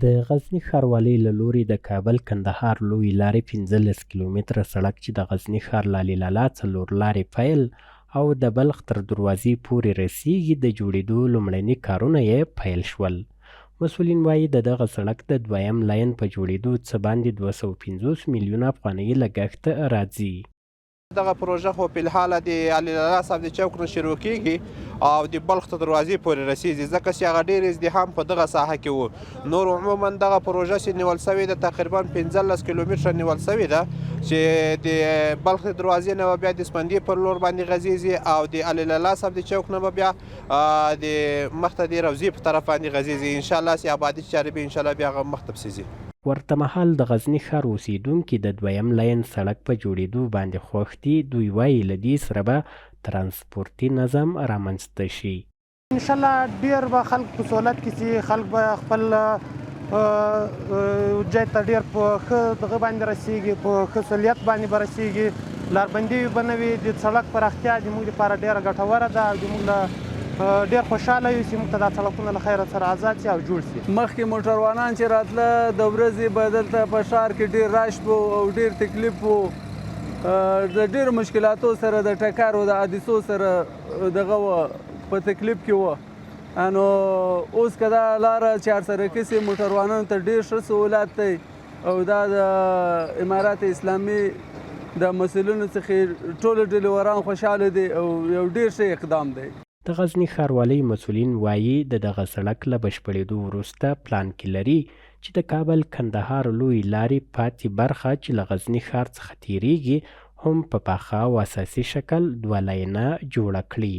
د غزني ښاروالۍ له لوري د کابل کندهار لویې لارې 15 کیلومتره سړک چې د غزني ښار لالي لالا څلور لارې پیل او د بلخ تر دروازې پورې رسیږي د جوړېدو لومړني کارونه یې پیل شول. مسؤلین وایي د دغه سړک د دویم لاین په جوړېدو څه باندې 250 میلیونه افغانۍ لګښت راځي. دغه پروژه خو په الحال د علي لالا صاحب د چوک نه شروع کیږي او د بلخ ته دروازې پورې رسیږي، ځکه چې هغه ډېر ازدحام په دغه ساحه کې و. نور عموما دغه پروژه چې نیول سوې ده تقریبا 15 کیلومتره نیول سوې ده چې د بلخ د دروازې نه بیا د سپندې پر لور باندې غځېږي او د علي لالا صاحب د چوک نه بیا د مخته د روضې په طرف باندې غځېږي. انشاءالله چې آبادي چارې به انشاءالله بیا هغه مخته پسې ځي. ورته مهال د غزني ښار اوسیدونکي د دویم لاین سړک په جوړېدو باندې خوښ دي. دوی وایي له دې سره به ترانسپورتي نظم رامنځته شي. انشاءالله ډېر به خلک په سهولت کې سي، خلک به خپل ځای ته ډېر په ښه دغه باندې رسیږي، په ښه سهولیت باندې به رسیږي. لاربندي به نه وي. د سړک پراختیا زموږ لپاره ډېره ګټوره ده او زموږ له ډېر خوشحاله یو چې موږ ته دا سړکونه له خیره سره آزاد شي او جوړ شي. مخکې موټروانان چې راتله د ورځې به دلته په ښار کې ډېر راش و او ډېر تکلیف و، د ډېرو مشکلاتو سره د ټکر و د حادثو سره دغه و په تکلیف کې و. نو اوس که دا لاره چارسرکي سي موټروانانو ته ډېر ښه سهولت دی او دا د امارات اسلامي د مسؤلینو څخه ټولو ډریوران خوشحاله دي او یو ډېر ښه اقدام دی. د غزني ښاروالۍ مسؤلین وایي د دغه سړک له بشپړېدو وروسته پلان کې لري چې د کابل کندهار لویې لارې پاتې برخه چې له غزني ښار څخه تیریږي هم په پاخه او اساسي شکل دوه لاینه جوړه کړي.